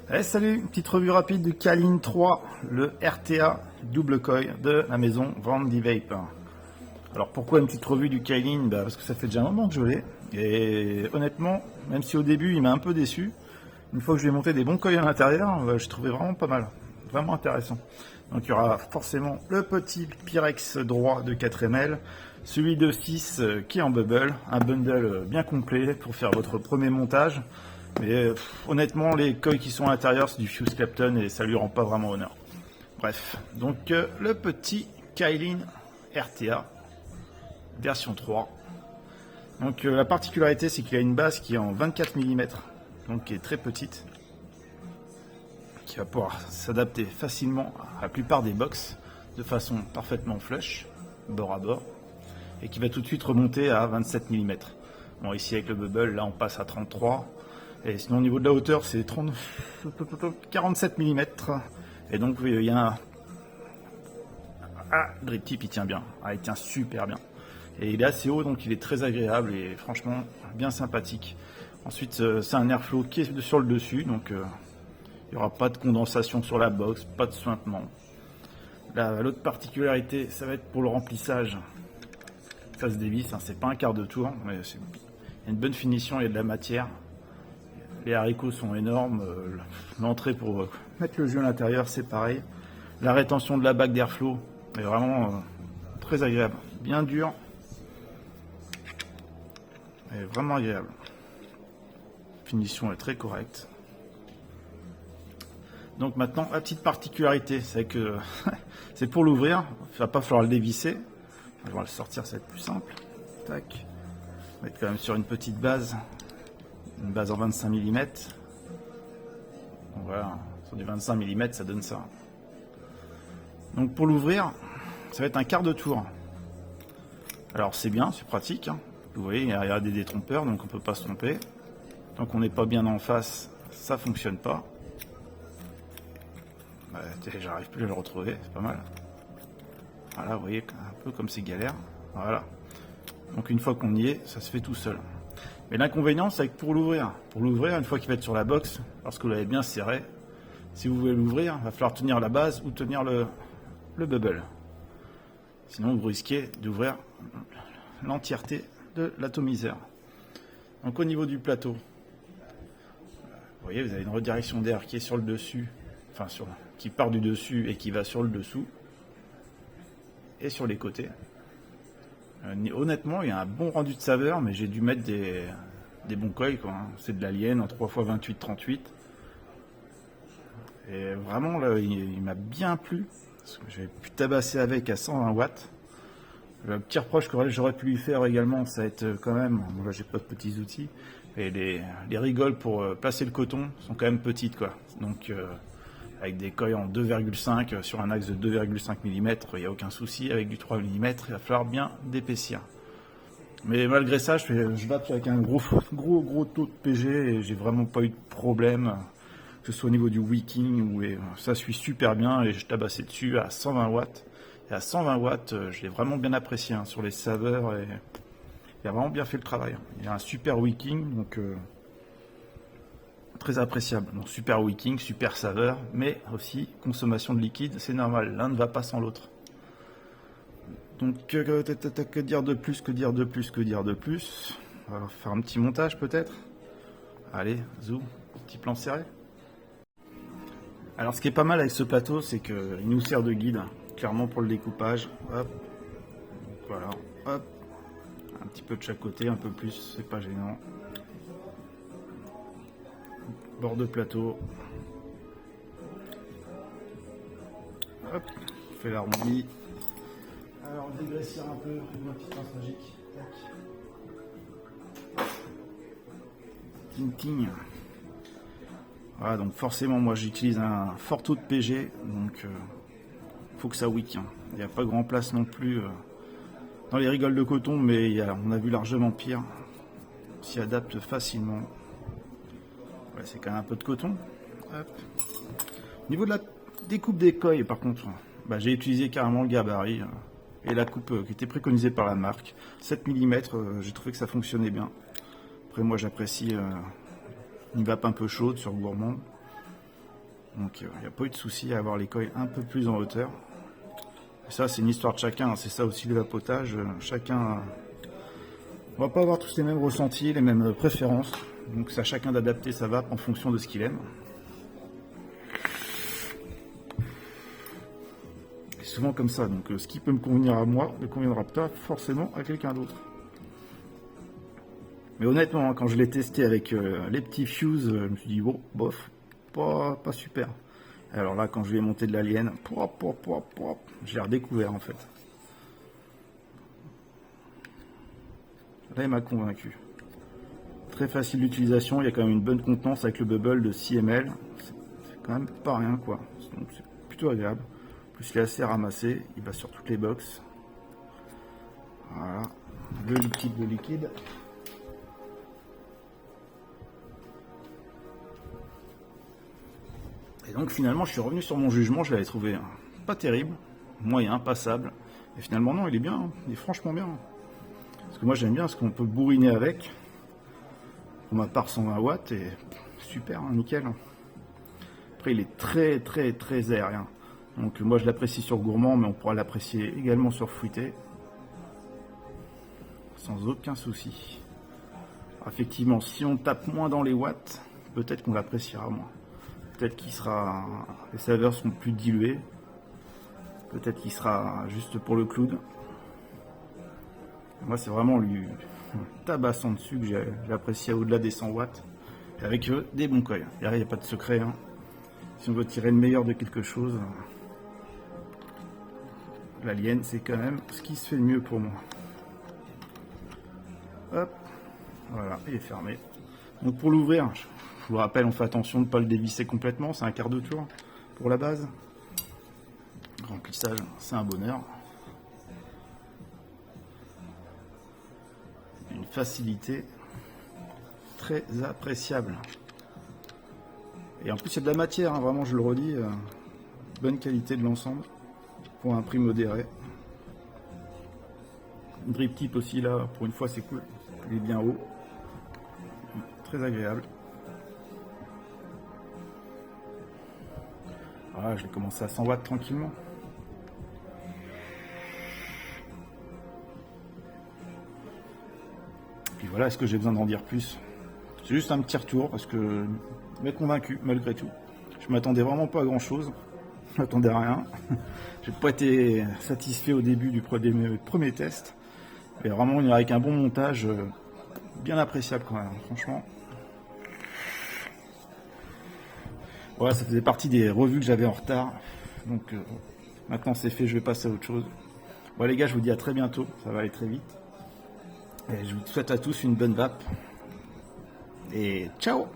Allez, salut, une petite revue rapide du Kalin 3, le RTA double coil de la maison Vandy Vape. Alors pourquoi une petite revue du Kalin? Parce que ça fait déjà un moment que je l'ai, et honnêtement, même si au début il m'a un peu déçu, une fois que je lui ai monté des bons coils à l'intérieur, je trouvais vraiment pas mal, vraiment intéressant. Donc il y aura forcément le petit Pyrex droit de 4 ml, celui de 6 qui est en bubble, un bundle bien complet pour faire votre premier montage. Mais honnêtement, les coils qui sont à l'intérieur, c'est du Fuse Clapton et ça lui rend pas vraiment honneur. Bref, donc le petit Kalin RTA version 3. Donc la particularité, c'est qu'il a une base qui est en 24 mm, donc qui est très petite, qui va pouvoir s'adapter facilement à la plupart des box de façon parfaitement flush, bord à bord, et qui va tout de suite remonter à 27 mm. Bon, ici avec le bubble, là on passe à 33. Et sinon au niveau de la hauteur c'est 47 mm. Et donc il y a un... Ah, le grip tip il tient bien. Ah, il tient super bien. Et il est assez haut donc il est très agréable et franchement bien sympathique. Ensuite c'est un airflow qui est sur le dessus, donc il n'y aura pas de condensation sur la box, pas de suintement. L'autre particularité, ça va être pour le remplissage. Ça se dévisse, hein, c'est pas un quart de tour, mais il y a une bonne finition, il y a de la matière. Les haricots sont énormes, l'entrée pour mettre le jus à l'intérieur c'est pareil. La rétention de la bague d'airflow est vraiment très agréable, bien dur et vraiment agréable. La finition est très correcte. Donc maintenant la petite particularité c'est que c'est pour l'ouvrir, il va pas falloir le dévisser. Je vais le sortir, ça va être plus simple. Tac. On va être quand même sur une petite base. Une base en 25 mm. Donc voilà, sur du 25 mm, ça donne ça. Donc pour l'ouvrir, ça va être un quart de tour. Alors c'est bien, c'est pratique. Hein. Vous voyez, il y a des détrompeurs, donc on ne peut pas se tromper. Tant qu'on n'est pas bien en face, ça fonctionne pas. J'arrive plus à le retrouver, c'est pas mal. Voilà, vous voyez, un peu comme c'est galère. Voilà. Donc une fois qu'on y est, ça se fait tout seul. Mais l'inconvénient, c'est que pour l'ouvrir, une fois qu'il va être sur la box, parce que vous l'avez bien serré, si vous voulez l'ouvrir, il va falloir tenir la base ou tenir le bubble. Sinon, vous risquez d'ouvrir l'entièreté de l'atomiseur. Donc au niveau du plateau, vous voyez, vous avez une redirection d'air qui est sur le dessus, enfin qui part du dessus et qui va sur le dessous, et sur les côtés. Honnêtement, il y a un bon rendu de saveur, mais j'ai dû mettre des bons coils, quoi. Hein. C'est de l'Alien en 3x28-38. Et vraiment, là, il m'a bien plu. Parce que j'avais pu tabasser avec à 120 watts. Le petit reproche que j'aurais pu lui faire également, ça va être quand même... Bon, là, j'ai pas de petits outils. Et les rigoles pour placer le coton sont quand même petites, quoi. Donc... avec des coils en 2,5 sur un axe de 2,5 mm, il n'y a aucun souci. Avec du 3 mm, il va falloir bien d'épaissir. Mais malgré ça, je vape avec un gros taux de PG et j'ai vraiment pas eu de problème, que ce soit au niveau du wicking, où ça suit super bien et je tabassais dessus à 120 watts. Et à 120 watts, je l'ai vraiment bien apprécié hein, sur les saveurs et il a vraiment bien fait le travail. Il a un super wicking, donc... très appréciable, donc super wicking, super saveur, mais aussi consommation de liquide, c'est normal, l'un ne va pas sans l'autre. Donc que dire de plus, on va faire un petit montage peut-être. Allez, zoom, petit plan serré. Alors ce qui est pas mal avec ce plateau, c'est qu'il nous sert de guide, clairement pour le découpage. Hop, voilà, hop, un petit peu de chaque côté, un peu plus, c'est pas gênant. Bord de plateau. Hop, on fait l'arrondi. Alors, dégraissir un peu, ma petite pince magique. Tac. Ting ting. Voilà, donc forcément, moi j'utilise un fort taux de PG, donc faut que ça wick. Hein. Il n'y a pas grand place non plus dans les rigoles de coton, mais on a vu largement pire. On s'y adapte facilement. Ouais, c'est quand même un peu de coton. Hop. Au niveau de la découpe des coils, par contre, j'ai utilisé carrément le gabarit et la coupe qui était préconisée par la marque. 7 mm, j'ai trouvé que ça fonctionnait bien. Après, moi, j'apprécie une vape un peu chaude sur gourmand. Donc il n'y a pas eu de souci à avoir les coils un peu plus en hauteur. Et ça c'est une histoire de chacun, c'est ça aussi le vapotage. Chacun, on va pas avoir tous les mêmes ressentis, les mêmes préférences. Donc c'est à chacun d'adapter sa vape en fonction de ce qu'il aime. Et souvent comme ça, donc ce qui peut me convenir à moi ne conviendra pas forcément à quelqu'un d'autre. Mais honnêtement, quand je l'ai testé avec les petits Fuse, je me suis dit, bon, bof, pas super. Alors là, quand je lui ai monté de l'Alien, j'ai redécouvert en fait. Là, il m'a convaincu. Très facile d'utilisation, il y a quand même une bonne contenance avec le bubble de 6 ml. C'est quand même pas rien quoi. Donc c'est plutôt agréable. En plus, il est assez ramassé, il va sur toutes les box. Voilà, le liquide de liquide. Et donc finalement je suis revenu sur mon jugement, je l'avais trouvé pas terrible, moyen, passable. Et finalement non, il est bien, il est franchement bien. Parce que moi j'aime bien ce qu'on peut bourriner avec. Pour ma part 120 watts et super, nickel. Après il est très aérien. Donc moi je l'apprécie sur gourmand, mais on pourra l'apprécier également sur fruité. Sans aucun souci. Effectivement, si on tape moins dans les watts, peut-être qu'on l'appréciera moins. Peut-être qu'il sera, les saveurs seront plus diluées. Peut-être qu'il sera juste pour le clown. Moi, c'est vraiment lui tabassant dessus que j'ai apprécié au-delà des 100 watts. Avec des bons coils. Il n'y a pas de secret. Hein. Si on veut tirer le meilleur de quelque chose, l'Alien, c'est quand même ce qui se fait le mieux pour moi. Hop, voilà, il est fermé. Donc pour l'ouvrir, je vous rappelle, on fait attention de ne pas le dévisser complètement, c'est un quart de tour pour la base. Remplissage, c'est un bonheur. Une facilité très appréciable. Et en plus, il y a de la matière, hein, vraiment, je le redis, bonne qualité de l'ensemble pour un prix modéré. Drip tip aussi, là, pour une fois, c'est cool. Il est bien haut, très agréable. Voilà, je vais commencer à 100 watts tranquillement. Puis voilà, est-ce que j'ai besoin d'en dire plus? C'est juste un petit retour parce que je m'ai convaincu malgré tout. Je m'attendais vraiment pas à grand chose. Je m'attendais à rien. J'ai pas été satisfait au début du premier test. Mais vraiment, avec un bon montage, bien appréciable quand même, franchement. Voilà, ça faisait partie des revues que j'avais en retard. Donc maintenant c'est fait, je vais passer à autre chose. Bon les gars, je vous dis à très bientôt, ça va aller très vite. Et je vous souhaite à tous une bonne vape. Et ciao!